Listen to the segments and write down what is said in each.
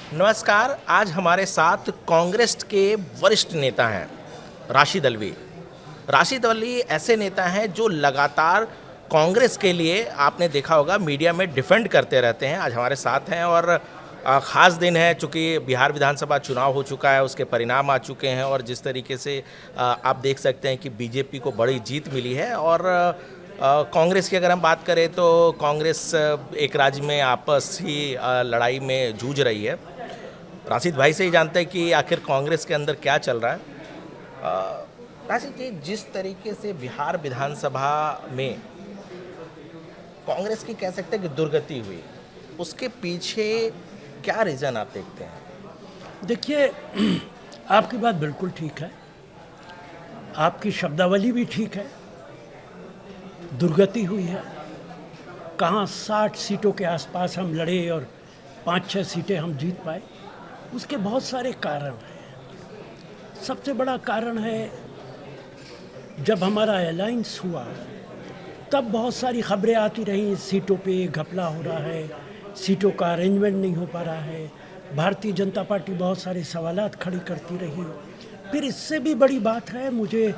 नमस्कार। आज हमारे साथ कांग्रेस के वरिष्ठ नेता हैं राशिद अल्वी। राशिद अल्वी ऐसे नेता हैं जो लगातार कांग्रेस के लिए आपने देखा होगा मीडिया में डिफेंड करते रहते हैं। आज हमारे साथ हैं और ख़ास दिन है चूँकि बिहार विधानसभा चुनाव हो चुका है, उसके परिणाम आ चुके हैं और जिस तरीके से आप देख सकते हैं कि बीजेपी को बड़ी जीत मिली है और कांग्रेस की अगर हम बात करें तो कांग्रेस एक राज्य में आपस ही लड़ाई में जूझ रही है। राशिद भाई से ही जानते हैं कि आखिर कांग्रेस के अंदर क्या चल रहा है। राशिद जी, जिस तरीके से बिहार विधानसभा में कांग्रेस की कह सकते हैं कि दुर्गति हुई, उसके पीछे क्या रीज़न आप देखते हैं? देखिए, आपकी बात बिल्कुल ठीक है, आपकी शब्दावली भी ठीक है। दुर्गति हुई है, कहाँ 60 सीटों के आसपास हम लड़े और 5-6 सीटें हम जीत पाए। उसके बहुत सारे कारण हैं। सबसे बड़ा कारण है, जब हमारा अलायंस हुआ तब बहुत सारी खबरें आती रहीं, सीटों पे घपला हो रहा है, सीटों का अरेंजमेंट नहीं हो पा रहा है। भारतीय जनता पार्टी बहुत सारे सवालात खड़ी करती रही। फिर इससे भी बड़ी बात है, मुझे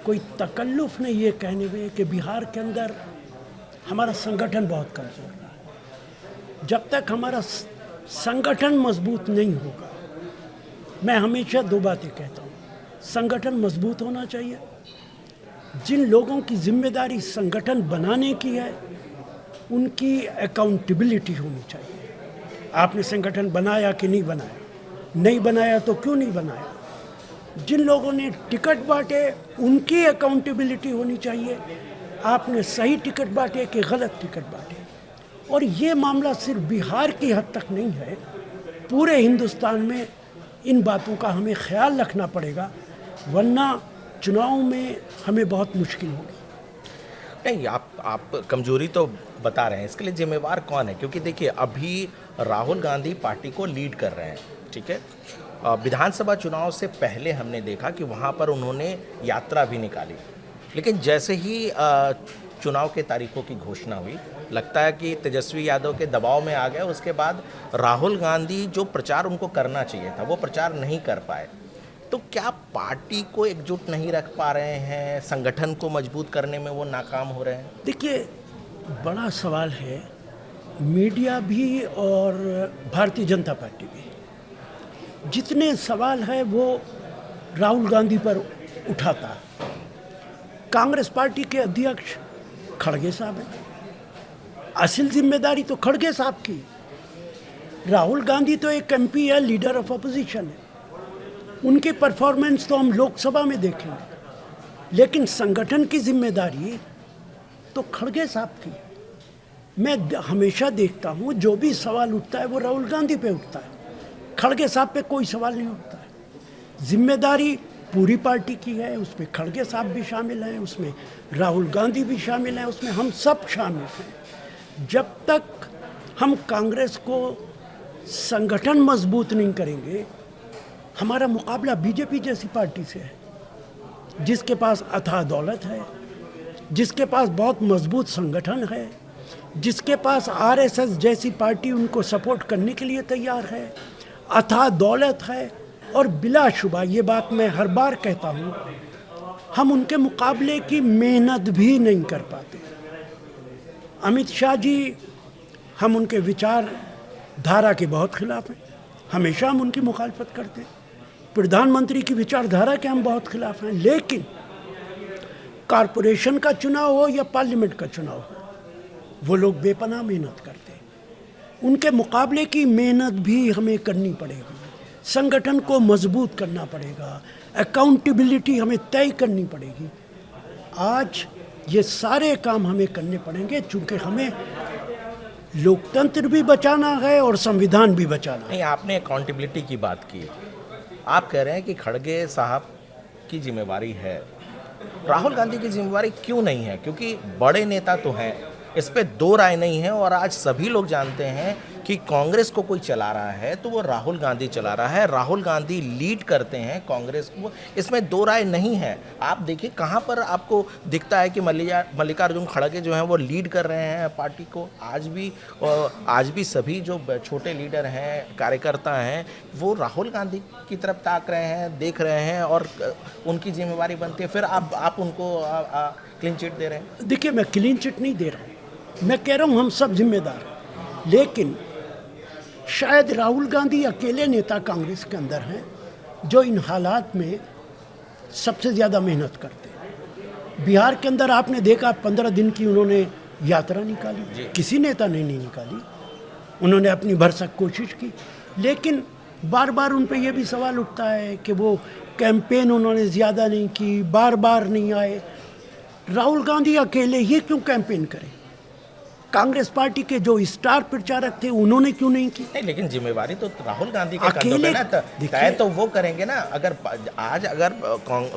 कोई तकल्लुफ़ नहीं ये कहने में कि बिहार के अंदर हमारा संगठन बहुत कमज़ोर रहा है। जब तक हमारा संगठन मजबूत नहीं होगा, मैं हमेशा 2 बातें कहता हूँ। संगठन मजबूत होना चाहिए, जिन लोगों की जिम्मेदारी संगठन बनाने की है उनकी अकाउंटेबिलिटी होनी चाहिए। आपने संगठन बनाया कि नहीं बनाया, नहीं बनाया तो क्यों नहीं बनाया। जिन लोगों ने टिकट बांटे उनकी अकाउंटेबिलिटी होनी चाहिए, आपने सही टिकट बांटे कि गलत टिकट बांटे। और ये मामला सिर्फ बिहार की हद तक नहीं है, पूरे हिंदुस्तान में इन बातों का हमें ख्याल रखना पड़ेगा, वरना चुनाव में हमें बहुत मुश्किल होगी। नहीं, आप कमजोरी तो बता रहे हैं, इसके लिए जिम्मेवार कौन है? क्योंकि देखिए, अभी राहुल गांधी पार्टी को लीड कर रहे हैं, ठीक है। विधानसभा चुनाव से पहले हमने देखा कि वहाँ पर उन्होंने यात्रा भी निकाली, लेकिन जैसे ही चुनाव के तारीखों की घोषणा हुई, लगता है कि तेजस्वी यादव के दबाव में आ गए। उसके बाद राहुल गांधी जो प्रचार उनको करना चाहिए था वो प्रचार नहीं कर पाए। तो क्या पार्टी को एकजुट नहीं रख पा रहे हैं, संगठन को मजबूत करने में वो नाकाम हो रहे हैं? देखिए, बड़ा सवाल है। मीडिया भी और भारतीय जनता पार्टी भी, जितने सवाल है वो राहुल गांधी पर उठाता है। कांग्रेस पार्टी के अध्यक्ष खड़गे साहब हैं, असल जिम्मेदारी तो खड़गे साहब की। राहुल गांधी तो एक एमपी है, लीडर ऑफ अपोजिशन है, उनकी परफॉर्मेंस तो हम लोकसभा में देखेंगे, लेकिन संगठन की जिम्मेदारी तो खड़गे साहब की। मैं हमेशा देखता हूँ जो भी सवाल उठता है वो राहुल गांधी पे उठता है, खड़गे साहब पे कोई सवाल नहीं उठता है। जिम्मेदारी पूरी पार्टी की है, उसमें खड़गे साहब भी शामिल हैं, उसमें राहुल गांधी भी शामिल हैं, उसमें हम सब शामिल हैं। जब तक हम कांग्रेस को संगठन मजबूत नहीं करेंगे, हमारा मुकाबला बीजेपी जैसी पार्टी से है, जिसके पास अथाह दौलत है, जिसके पास बहुत मजबूत संगठन है, जिसके पास आरएसएस जैसी पार्टी उनको सपोर्ट करने के लिए तैयार है, अथाह दौलत है। और बिलाशुबा ये बात मैं हर बार कहता हूँ, हम उनके मुकाबले की मेहनत भी नहीं कर पाते। अमित शाह जी, हम उनके विचार धारा के बहुत खिलाफ हैं, हमेशा हम उनकी मुखालफत करते हैं। प्रधानमंत्री की विचारधारा के हम बहुत खिलाफ हैं, लेकिन कॉरपोरेशन का चुनाव हो या पार्लियामेंट का चुनाव हो, वो लोग बेपनाह मेहनत करते हैं। उनके मुकाबले की मेहनत भी हमें करनी पड़ेगी, संगठन को मजबूत करना पड़ेगा, अकाउंटेबिलिटी हमें तय करनी पड़ेगी। आज ये सारे काम हमें करने पड़ेंगे, चूँकि हमें लोकतंत्र भी बचाना है और संविधान भी बचाना है। नहीं, आपने अकाउंटेबिलिटी की बात की, आप कह रहे हैं कि खड़गे साहब की जिम्मेवारी है, राहुल गांधी की जिम्मेवारी क्यों नहीं है? क्योंकि बड़े नेता तो हैं, इस पे दो राय नहीं है और आज सभी लोग जानते हैं कि कांग्रेस को कोई चला रहा है तो वो राहुल गांधी चला रहा है, राहुल गांधी लीड करते हैं कांग्रेस को, इसमें दो राय नहीं है। आप देखिए कहाँ पर आपको दिखता है कि मल्लिकार्जुन खड़गे जो हैं वो लीड कर रहे हैं पार्टी को। आज भी सभी जो छोटे लीडर हैं, कार्यकर्ता हैं, वो राहुल गांधी की तरफ ताक रहे हैं, देख रहे हैं और उनकी जिम्मेवारी बनती है। फिर आप उनको क्लीन चिट दे रहे हैं। देखिए, मैं क्लीन चिट नहीं दे रहा हूँ, मैं कह रहा हूँ हम सब जिम्मेदार हैं। लेकिन शायद राहुल गांधी अकेले नेता कांग्रेस के अंदर हैं जो इन हालात में सबसे ज़्यादा मेहनत करते हैं। बिहार के अंदर आपने देखा 15 दिन की उन्होंने यात्रा निकाली, किसी नेता ने नहीं निकाली। उन्होंने अपनी भरसक कोशिश की, लेकिन बार बार उन पर यह भी सवाल उठता है कि वो कैंपेन उन्होंने ज़्यादा नहीं की, बार बार नहीं आए। राहुल गांधी अकेले ही क्यों कैंपेन करें? कांग्रेस पार्टी के जो स्टार प्रचारक थे उन्होंने क्यों नहीं की? नहीं, लेकिन जिम्मेवारी तो राहुल गांधी के कंधों पे ना, तय तो वो करेंगे ना। अगर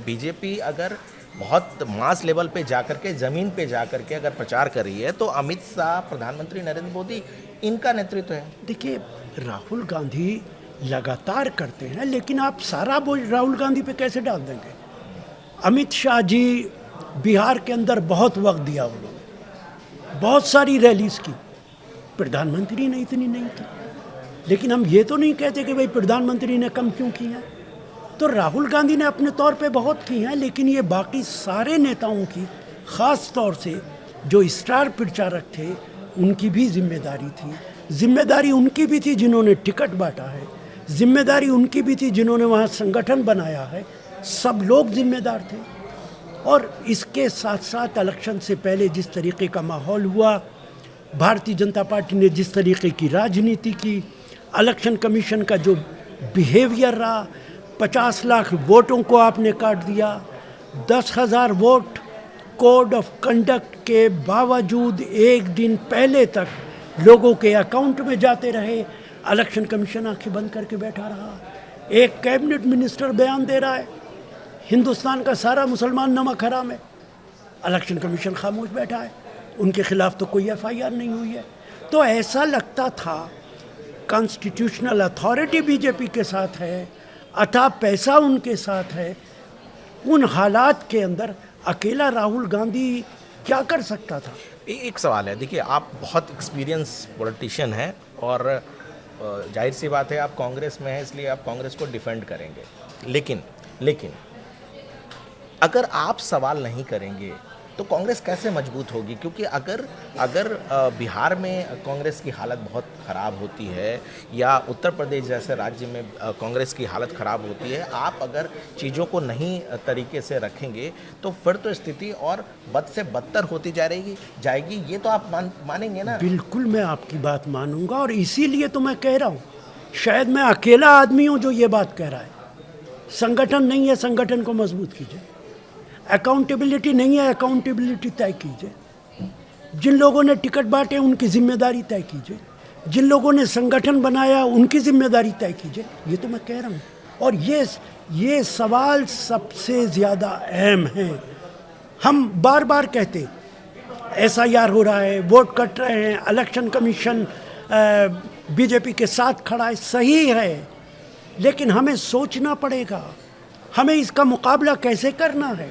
बीजेपी अगर बहुत मास लेवल पे जाकर के, ज़मीन पे जाकर के अगर प्रचार कर रही है तो अमित शाह, प्रधानमंत्री नरेंद्र मोदी, इनका नेतृत्व है। देखिए, राहुल गांधी लगातार करते हैं, लेकिन आप सारा बोझ राहुल गांधी पे कैसे डाल देंगे? अमित शाह जी बिहार के अंदर बहुत वक्त दिया, उन्होंने बहुत सारी रैलीज की, प्रधानमंत्री ने इतनी नहीं की। लेकिन हम ये तो नहीं कहते कि भाई प्रधानमंत्री ने कम क्यों की है। तो राहुल गांधी ने अपने तौर पे बहुत की हैं, लेकिन ये बाकी सारे नेताओं की, ख़ास तौर से जो स्टार प्रचारक थे, उनकी भी जिम्मेदारी थी। जिम्मेदारी उनकी भी थी जिन्होंने टिकट बांटा है, जिम्मेदारी उनकी भी थी जिन्होंने वहाँ संगठन बनाया है। सब लोग जिम्मेदार थे। और इसके साथ साथ इलेक्शन से पहले जिस तरीके का माहौल हुआ, भारतीय जनता पार्टी ने जिस तरीके की राजनीति की, इलेक्शन कमीशन का जो बिहेवियर रहा, 50 लाख वोटों को आपने काट दिया, 10,000 वोट कोड ऑफ कंडक्ट के बावजूद एक दिन पहले तक लोगों के अकाउंट में जाते रहे। इलेक्शन कमीशन आंखें बंद करके बैठा रहा। एक कैबिनेट मिनिस्टर बयान दे रहा है हिंदुस्तान का सारा मुसलमान नमक हराम है, इलेक्शन कमीशन खामोश बैठा है, उनके खिलाफ तो कोई एफआईआर नहीं हुई है। तो ऐसा लगता था कॉन्स्टिट्यूशनल अथॉरिटी बीजेपी के साथ है, अथाह पैसा उनके साथ है। उन हालात के अंदर अकेला राहुल गांधी क्या कर सकता था? एक सवाल है, देखिए आप बहुत एक्सपीरियंस पॉलिटिशियन हैं और जाहिर सी बात है आप कांग्रेस में हैं, इसलिए आप कांग्रेस को डिफेंड करेंगे। लेकिन अगर आप सवाल नहीं करेंगे तो कांग्रेस कैसे मजबूत होगी? क्योंकि अगर बिहार में कांग्रेस की हालत बहुत ख़राब होती है या उत्तर प्रदेश जैसे राज्य में कांग्रेस की हालत ख़राब होती है, आप अगर चीज़ों को नहीं तरीके से रखेंगे तो फिर तो स्थिति और बद से बदतर होती जाएगी। ये तो आप मानेंगे ना? बिल्कुल, मैं आपकी बात मानूंगा और इसीलिए तो मैं कह रहा हूँ, शायद मैं अकेला आदमी हूँ जो ये बात कह रहा है। संगठन नहीं है, संगठन को मजबूत कीजिए। अकाउंटेबिलिटी नहीं है, अकाउंटेबिलिटी तय कीजिए। जिन लोगों ने टिकट बांटे उनकी जिम्मेदारी तय कीजिए, जिन लोगों ने संगठन बनाया उनकी जिम्मेदारी तय कीजिए। ये तो मैं कह रहा हूँ। और ये सवाल सबसे ज़्यादा अहम है। हम बार बार कहते एसआईआर हो रहा है, वोट कट रहे हैं, इलेक्शन कमीशन बीजेपी के साथ खड़ा है, सही है, लेकिन हमें सोचना पड़ेगा हमें इसका मुकाबला कैसे करना है।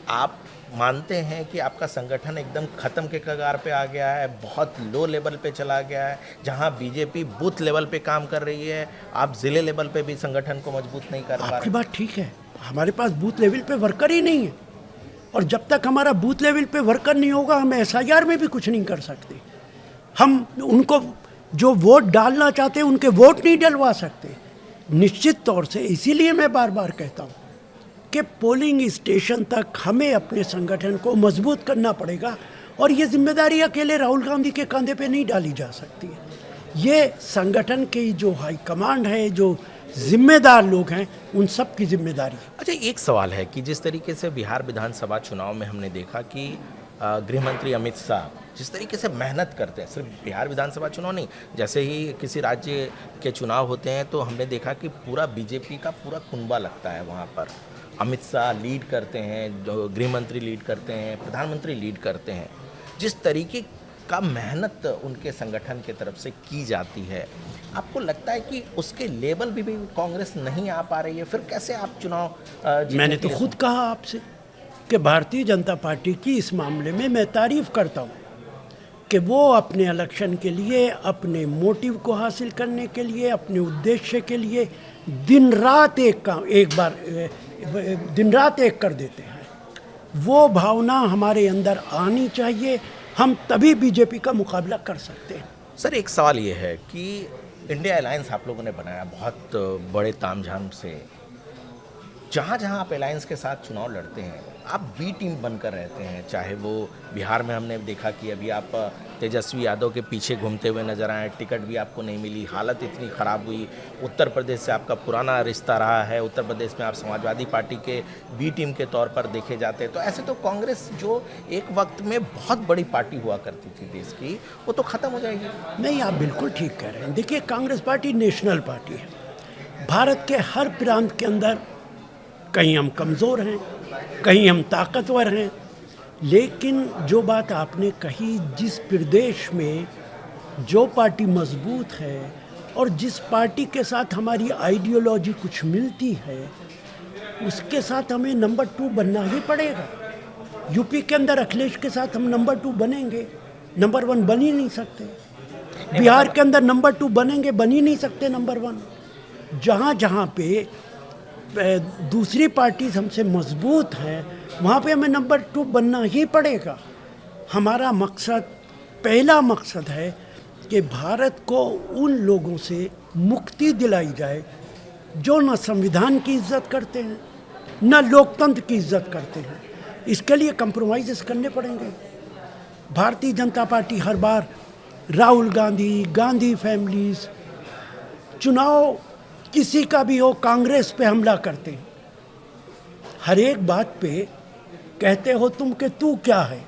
आप मानते हैं कि आपका संगठन एकदम ख़त्म के कगार पे आ गया है, बहुत लो लेवल पे चला गया है, जहां बीजेपी बूथ लेवल पे काम कर रही है, आप ज़िले लेवल पे भी संगठन को मजबूत नहीं कर पा रहे? आपकी बात ठीक है, हमारे पास बूथ लेवल पे वर्कर ही नहीं है, और जब तक हमारा बूथ लेवल पे वर्कर नहीं होगा हम एसआईआर में भी कुछ नहीं कर सकते। हम उनको जो वोट डालना चाहते हैं उनके वोट नहीं डलवा सकते। निश्चित तौर से इसीलिए मैं बार बार कहता हूँ कि पोलिंग स्टेशन तक हमें अपने संगठन को मजबूत करना पड़ेगा, और ये जिम्मेदारी अकेले राहुल गांधी के कंधे पे नहीं डाली जा सकती है। ये संगठन की जो हाई कमांड है, जो जिम्मेदार लोग हैं, उन सब की जिम्मेदारी है। अच्छा, एक सवाल है कि जिस तरीके से बिहार विधानसभा चुनाव में हमने देखा कि गृह मंत्री अमित शाह जिस तरीके से मेहनत करते हैं, सिर्फ बिहार विधानसभा चुनाव नहीं, जैसे ही किसी राज्य के चुनाव होते हैं तो हमने देखा कि पूरा बीजेपी का पूरा कुनबा लगता है वहाँ पर। अमित शाह लीड करते हैं, जो गृह मंत्री लीड करते हैं, प्रधानमंत्री लीड करते हैं। जिस तरीके का मेहनत उनके संगठन की तरफ से की जाती है, आपको लगता है कि उसके लेवल भी कांग्रेस नहीं आ पा रही है? फिर कैसे आप चुनाव जीतने मैंने के तो लिए खुद कहा आपसे कि भारतीय जनता पार्टी की इस मामले में मैं तारीफ करता हूँ कि वो अपने इलेक्शन के लिए, अपने मोटिव को हासिल करने के लिए, अपने उद्देश्य के लिए दिन रात एक कर देते हैं। वो भावना हमारे अंदर आनी चाहिए, हम तभी बीजेपी का मुकाबला कर सकते हैं। सर, एक सवाल ये है कि इंडिया अलायंस आप लोगों ने बनाया बहुत बड़े तामझाम से। जहाँ जहाँ आप अलायंस के साथ चुनाव लड़ते हैं, आप बी टीम बनकर रहते हैं। चाहे वो बिहार में हमने देखा कि अभी आप तेजस्वी यादव के पीछे घूमते हुए नजर आए, टिकट भी आपको नहीं मिली, हालत इतनी ख़राब हुई। उत्तर प्रदेश से आपका पुराना रिश्ता रहा है, उत्तर प्रदेश में आप समाजवादी पार्टी के बी टीम के तौर पर देखे जाते हैं। तो ऐसे तो कांग्रेस जो एक वक्त में बहुत बड़ी पार्टी हुआ करती थी देश की, वो तो ख़त्म हो जाएगी। नहीं, आप बिल्कुल ठीक कह रहे हैं। देखिए, कांग्रेस पार्टी नेशनल पार्टी है। भारत के हर प्रांत के अंदर कहीं हम कमज़ोर हैं, कहीं हम ताकतवर हैं, लेकिन जो बात आपने कही, जिस प्रदेश में जो पार्टी मजबूत है और जिस पार्टी के साथ हमारी आइडियोलॉजी कुछ मिलती है, उसके साथ हमें नंबर 2 बनना ही पड़ेगा। यूपी के अंदर अखिलेश के साथ हम नंबर 2 बनेंगे, नंबर 1 बन ही नहीं सकते। बिहार के अंदर नंबर 2 बनेंगे, बन ही नहीं सकते नंबर 1। जहाँ जहाँ पे दूसरी पार्टी हमसे मजबूत हैं, वहाँ पे हमें नंबर 2 बनना ही पड़ेगा। हमारा मकसद, पहला मकसद है कि भारत को उन लोगों से मुक्ति दिलाई जाए जो न संविधान की इज्जत करते हैं, न लोकतंत्र की इज्जत करते हैं। इसके लिए कंप्रोमाइज़ करने पड़ेंगे। भारतीय जनता पार्टी हर बार राहुल गांधी, गांधी फैमिलीज, चुनाव किसी का भी हो, कांग्रेस पे हमला करते हैं। हर एक बात पे कहते हो तुम कि तू क्या है,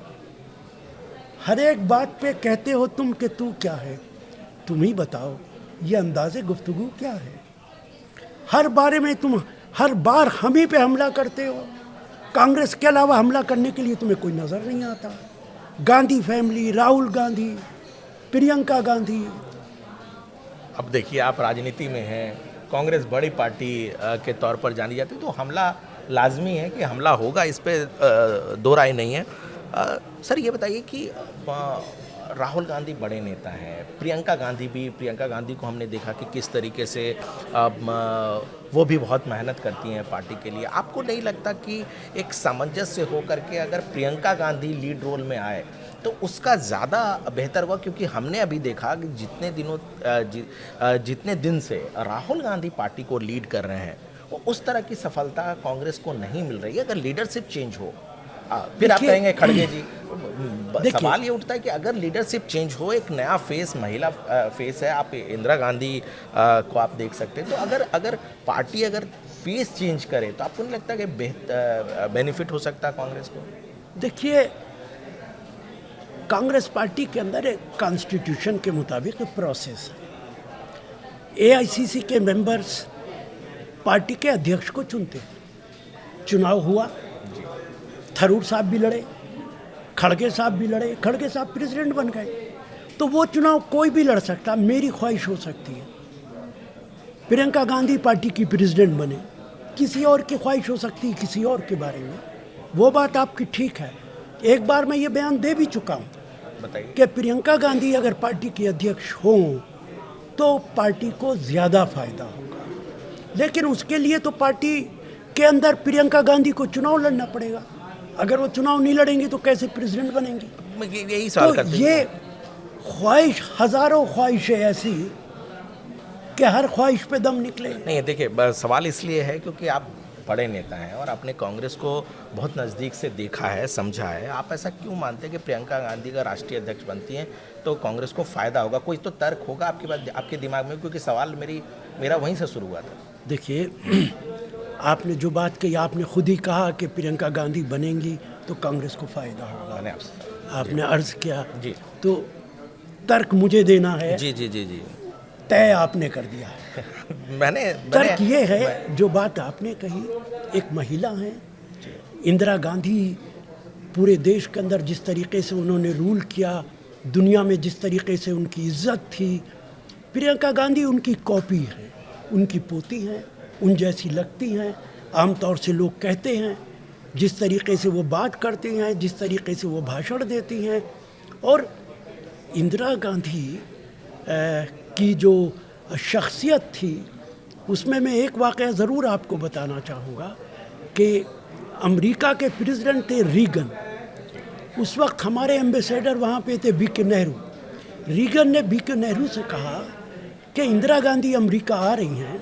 हर एक बात पे कहते हो तुम कि तू क्या है। तुम ही बताओ, ये अंदाज़े गुफ्तगू क्या है? हर बारे में तुम हर बार हम ही पे हमला करते हो। कांग्रेस के अलावा हमला करने के लिए तुम्हें कोई नज़र नहीं आता। गांधी फैमिली, राहुल गांधी, प्रियंका गांधी। अब देखिए, आप राजनीति में हैं, कांग्रेस बड़ी पार्टी के तौर पर जानी जाती है, तो हमला लाजमी है कि हमला होगा, इस पे दो राय नहीं है। सर, ये बताइए कि राहुल गांधी बड़े नेता हैं, प्रियंका गांधी को हमने देखा कि किस तरीके से वो भी बहुत मेहनत करती हैं पार्टी के लिए। आपको नहीं लगता कि एक सामंजस्य हो करके अगर प्रियंका गांधी लीड रोल में आए तो उसका ज़्यादा बेहतर हुआ? क्योंकि हमने अभी देखा कि जितने दिन से राहुल गांधी पार्टी को लीड कर रहे हैं, वो उस तरह की सफलता कांग्रेस को नहीं मिल रही है। अगर लीडरशिप चेंज हो, फिर आप कहेंगे खड़गे जी, सवाल ये उठता है कि अगर लीडरशिप चेंज हो, एक नया फेस, महिला फेस है, आप इंदिरा गांधी को आप देख सकते हैं, तो अगर पार्टी अगर फेस चेंज करे तो आपको नहीं लगता कि बेनिफिट हो सकता है कांग्रेस को? देखिए, कांग्रेस पार्टी के अंदर एक कॉन्स्टिट्यूशन के मुताबिक प्रोसेस है। एआईसीसी के मेंबर्स पार्टी के अध्यक्ष को चुनते हैं। चुनाव हुआ, थरूर साहब भी लड़े, खड़गे साहब भी लड़े, खड़गे साहब प्रेसिडेंट बन गए। तो वो चुनाव कोई भी लड़ सकता, मेरी ख्वाहिश हो सकती है प्रियंका गांधी पार्टी की प्रेसिडेंट बने, किसी और की ख्वाहिश हो सकती है किसी और के बारे में। वो बात आपकी ठीक है। एक बार मैं ये बयान दे भी चुका हूँ कि प्रियंका गांधी अगर पार्टी की अध्यक्ष हों तो पार्टी को ज़्यादा फायदा होगा, लेकिन उसके लिए तो पार्टी के अंदर प्रियंका गांधी को चुनाव लड़ना पड़ेगा। अगर वो चुनाव नहीं लड़ेंगी तो कैसे प्रेसिडेंट बनेंगी? यही सवाल तो ये ख्वाहिश, हज़ारों ख्वाहिशें ऐसी कि हर ख्वाहिश पे दम निकले। नहीं, देखिए, सवाल इसलिए है क्योंकि आप बड़े नेता हैं और आपने कांग्रेस को बहुत नज़दीक से देखा है, समझा है। आप ऐसा क्यों मानते हैं कि प्रियंका गांधी का राष्ट्रीय अध्यक्ष बनती हैं तो कांग्रेस को फ़ायदा होगा? कोई तो तर्क होगा आपके दिमाग में, क्योंकि सवाल मेरा वहीं से शुरू हुआ था। देखिए, आपने जो बात कही, आपने खुद ही कहा कि प्रियंका गांधी बनेंगी तो कांग्रेस को फ़ायदा होगा। मैंने आपने अर्ज़ किया जी, तो तर्क मुझे देना है। जी जी जी जी, तय आपने कर दिया है। तर्क ये है, जो बात आपने कही, एक महिला हैं इंदिरा गांधी, पूरे देश के अंदर जिस तरीके से उन्होंने रूल किया, दुनिया में जिस तरीके से उनकी इज्जत थी, प्रियंका गांधी उनकी कॉपी है, उनकी पोती हैं, उन जैसी लगती हैं। आमतौर से लोग कहते हैं जिस तरीके से वो बात करती हैं, जिस तरीके से वो भाषण देती हैं। और इंदिरा गांधी की जो शख्सियत थी, उसमें मैं एक वाक़या ज़रूर आपको बताना चाहूँगा कि अमेरिका के प्रेसिडेंट थे रीगन। उस वक्त हमारे एम्बेसडर वहाँ पे थे बी.के. नेहरू। रीगन ने बी.के. नेहरू से कहा कि इंदिरा गांधी अमेरिका आ रही हैं,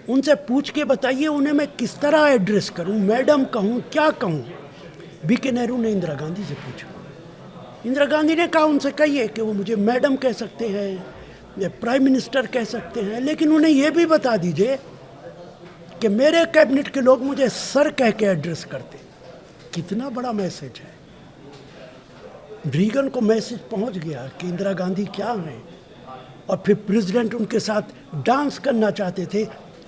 उनसे पूछ के बताइए उन्हें मैं किस तरह एड्रेस करूं, मैडम कहूं, क्या कहूं। बी.के. नेहरू ने इंदिरा गांधी से पूछा। इंदिरा गांधी ने कहा उनसे कहिए कि वो मुझे मैडम कह सकते हैं या प्राइम मिनिस्टर कह सकते हैं, लेकिन उन्हें ये भी बता दीजिए कि मेरे कैबिनेट के लोग मुझे सर कह के एड्रेस करते। कितना बड़ा मैसेज है। रीगन को मैसेज पहुंच गया कि इंदिरा गांधी क्या हैं। और फिर प्रेसिडेंट उनके साथ डांस करना चाहते थे,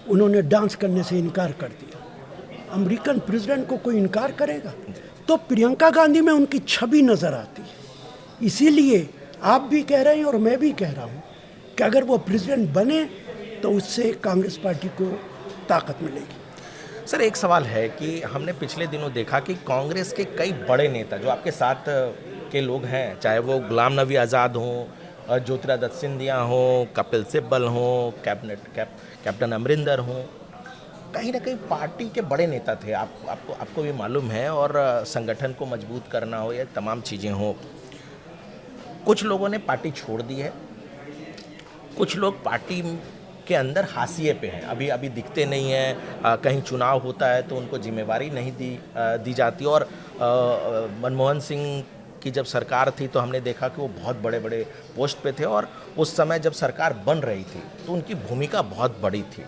उन्होंने डांस करने से इनकार कर दिया। अमेरिकन प्रेसिडेंट को कोई इनकार करेगा? तो प्रियंका गांधी में उनकी छवि नज़र आती है। इसीलिए आप भी कह रहे हैं और मैं भी कह रहा हूँ कि अगर वो प्रेसिडेंट बने तो उससे कांग्रेस पार्टी को ताकत मिलेगी। सर, एक सवाल है कि हमने पिछले दिनों देखा कि कांग्रेस के कई बड़े नेता जो आपके साथ के लोग हैं, चाहे वो गुलाम नबी आज़ाद हों, ज्योतिरादित्य सिंधिया हों, कपिल सिब्बल हों, कैप्टन अमरिंदर हों, कहीं ना कहीं पार्टी के बड़े नेता थे। आपको भी मालूम है। और संगठन को मजबूत करना हो या तमाम चीज़ें हों, कुछ लोगों ने पार्टी छोड़ दी है, कुछ लोग पार्टी के अंदर हाशिए पे हैं, अभी दिखते नहीं हैं। कहीं चुनाव होता है तो उनको जिम्मेवारी नहीं दी जाती। और मनमोहन सिंह की जब सरकार थी तो हमने देखा कि वो बहुत बड़े बड़े पोस्ट पे थे, और उस समय जब सरकार बन रही थी तो उनकी भूमिका बहुत बड़ी थी।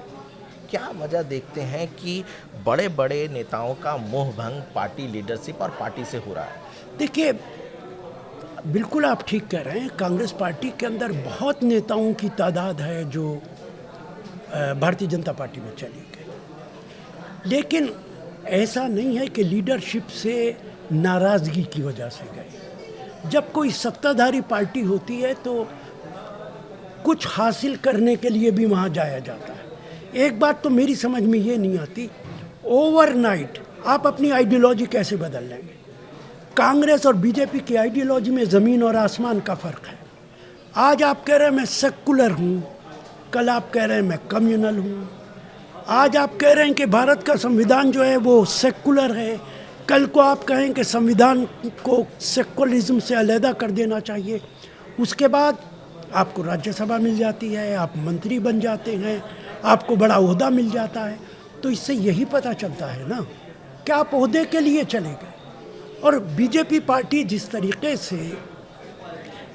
क्या वजह देखते हैं कि बड़े बड़े नेताओं का मोह भंग पार्टी लीडरशिप और पार्टी से हो रहा है? देखिए, बिल्कुल आप ठीक कह रहे हैं। कांग्रेस पार्टी के अंदर बहुत नेताओं की तादाद है जो भारतीय जनता पार्टी में चली गई, लेकिन ऐसा नहीं है कि लीडरशिप से नाराज़गी की वजह से गए। जब कोई सत्ताधारी पार्टी होती है तो कुछ हासिल करने के लिए भी वहाँ जाया जाता है। एक बात तो मेरी समझ में ये नहीं आती, ओवरनाइट आप अपनी आइडियोलॉजी कैसे बदल लेंगे? कांग्रेस और बीजेपी की आइडियोलॉजी में ज़मीन और आसमान का फ़र्क है। आज आप कह रहे हैं मैं सेकुलर हूँ, कल आप कह रहे हैं मैं कम्युनल हूँ। आज आप कह रहे हैं कि भारत का संविधान जो है वो सेकुलर है, कल को आप कहें कि संविधान को सेकुलरिज्म से अलहदा कर देना चाहिए। उसके बाद आपको राज्यसभा मिल जाती है, आप मंत्री बन जाते हैं, आपको बड़ा ओहदा मिल जाता है। तो इससे यही पता चलता है ना कि आप ओहदे के लिए चले गए। और बीजेपी पार्टी जिस तरीके से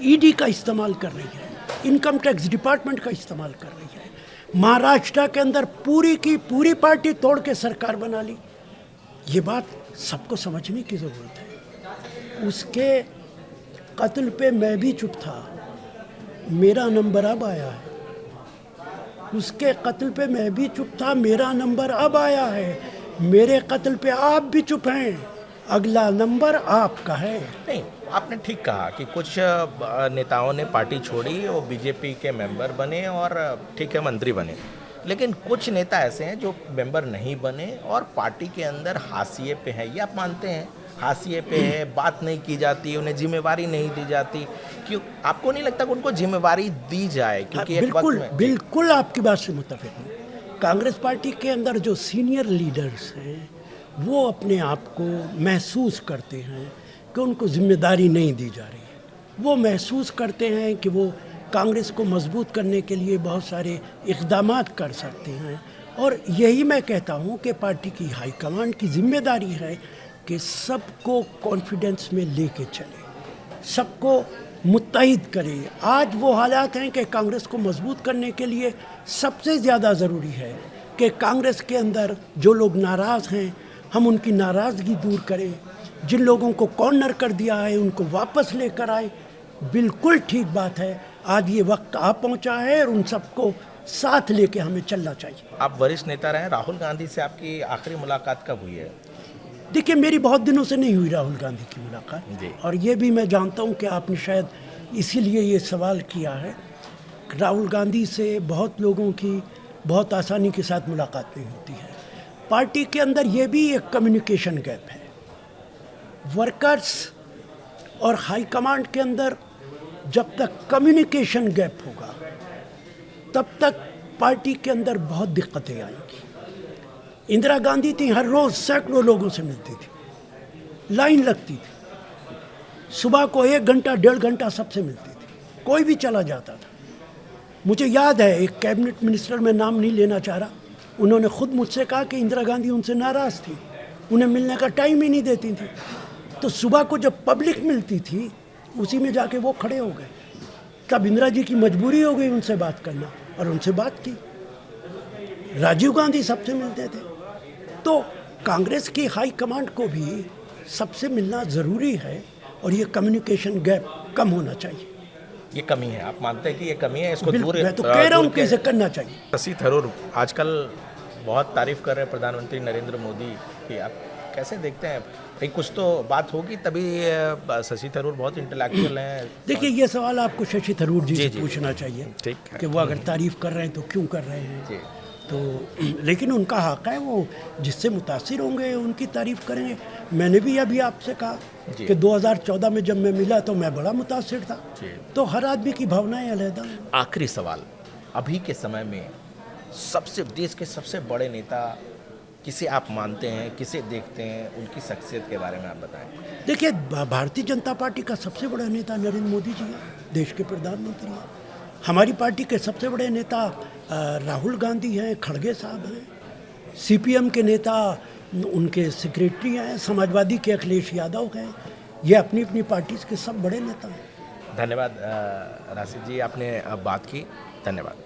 ईडी का इस्तेमाल कर रही है, इनकम टैक्स डिपार्टमेंट का इस्तेमाल कर रही है, महाराष्ट्र के अंदर पूरी की पूरी पार्टी तोड़ के सरकार बना ली, ये बात सबको समझने की ज़रूरत है। उसके कत्ल पे मैं भी चुप था, मेरा नंबर अब आया है। उसके कत्ल पे मैं भी चुप था, मेरा नंबर अब आया है। मेरे कत्ल पे आप भी चुप हैं, अगला नंबर आपका है। नहीं, आपने ठीक कहा कि कुछ नेताओं ने पार्टी छोड़ी, वो बीजेपी के मेंबर बने और ठीक है मंत्री बने, लेकिन कुछ नेता ऐसे हैं जो मेंबर नहीं बने और पार्टी के अंदर हाशिए पे हैं। ये आप मानते हैं? हाशिए पे है, बात नहीं की जाती, उन्हें जिम्मेवारी नहीं दी जाती। क्यों आपको नहीं लगता कि उनको जिम्मेवारी दी जाए? क्योंकि एक वक्त में बिल्कुल आपकी बात से मुत्तफिक हूँ। कांग्रेस पार्टी के अंदर जो सीनियर लीडर्स हैं वो अपने आप को महसूस करते हैं कि उनको जिम्मेदारी नहीं दी जा रही है। वो महसूस करते हैं कि वो कांग्रेस को मजबूत करने के लिए बहुत सारे इक़दामात कर सकते हैं। और यही मैं कहता हूँ कि पार्टी की हाईकमांड की जिम्मेदारी है कि सबको कॉन्फिडेंस में लेके चले, सबको मुत्तहिद करे। आज वो हालात हैं कि कांग्रेस को मजबूत करने के लिए सबसे ज़्यादा ज़रूरी है कि कांग्रेस के अंदर जो लोग नाराज़ हैं हम उनकी नाराज़गी दूर करें, जिन लोगों को कॉर्नर कर दिया है उनको वापस लेकर आए। बिल्कुल ठीक बात है, आज ये वक्त आ पहुंचा है और उन सबको साथ लेके हमें चलना चाहिए। आप वरिष्ठ नेता रहे, राहुल गांधी से आपकी आखिरी मुलाकात कब हुई है? देखिए, मेरी बहुत दिनों से नहीं हुई राहुल गांधी की जी। मुलाकात, और ये भी मैं जानता हूँ कि आपने शायद इसीलिए ये सवाल किया है। राहुल गांधी से बहुत लोगों की बहुत आसानी के साथ मुलाकात नहीं होती है। पार्टी के अंदर ये भी एक कम्युनिकेशन गैप है। वर्कर्स और हाई कमांड के अंदर जब तक कम्युनिकेशन गैप होगा, तब तक पार्टी के अंदर बहुत दिक्कतें आएंगी। इंदिरा गांधी थी, हर रोज़ सैकड़ों लोगों से मिलती थी, लाइन लगती थी, सुबह को 1 घंटा 1.5 घंटा सबसे मिलती थी, कोई भी चला जाता था। मुझे याद है, एक कैबिनेट मिनिस्टर, में नाम नहीं लेना चाह रहा, उन्होंने खुद मुझसे कहा कि इंदिरा गांधी उनसे नाराज़ थी, उन्हें मिलने का टाइम ही नहीं देती थी। तो सुबह को जब पब्लिक मिलती थी, उसी में जाके वो खड़े हो गए। तब इंदिरा जी की मजबूरी हो गई उनसे बात करना, और उनसे बात की। राजीव गांधी सबसे मिलते थे। तो कांग्रेस की हाई कमांड को भी सबसे मिलना ज़रूरी है, और ये कम्युनिकेशन गैप कम होना चाहिए। ये कमी है, आप मानते हैं कि ये कमी है, इसको दूर मैं तो कह रहा हूँ कि इसे करना चाहिए। शशि थरूर आजकल बहुत तारीफ कर रहे हैं प्रधानमंत्री नरेंद्र मोदी की, आप कैसे देखते हैं? कहीं कुछ तो बात होगी तभी शशि थरूर बहुत इंटेलेक्चुअल हैं। देखिए, ये सवाल आपको शशि थरूर जी से जी। पूछना चाहिए, ठीक है। कि वो अगर तारीफ कर रहे हैं तो क्यों कर रहे हैं। जी। तो लेकिन उनका हक है, वो जिससे मुतासिर होंगे उनकी तारीफ करेंगे। मैंने भी अभी आपसे कहा जी। कि 2014 में जब मैं मिला तो मैं बड़ा मुतासिर था। जी। तो हर आदमी की भावनाएं अलग हैं। आखिरी सवाल, अभी के समय में सबसे देश के सबसे बड़े नेता किसे आप मानते हैं, किसे देखते हैं, उनकी शख्सियत के बारे में आप बताएं। देखिए, भारतीय जनता पार्टी का सबसे बड़ा नेता नरेंद्र मोदी जी हैं, देश के प्रधानमंत्री हैं। हमारी पार्टी के सबसे बड़े नेता राहुल गांधी हैं, खड़गे साहब हैं। सीपीएम के नेता उनके सेक्रेटरी हैं, समाजवादी के अखिलेश यादव हैं। ये अपनी अपनी पार्टी के सब बड़े नेता हैं। धन्यवाद राशिद जी, आपने बात की, धन्यवाद।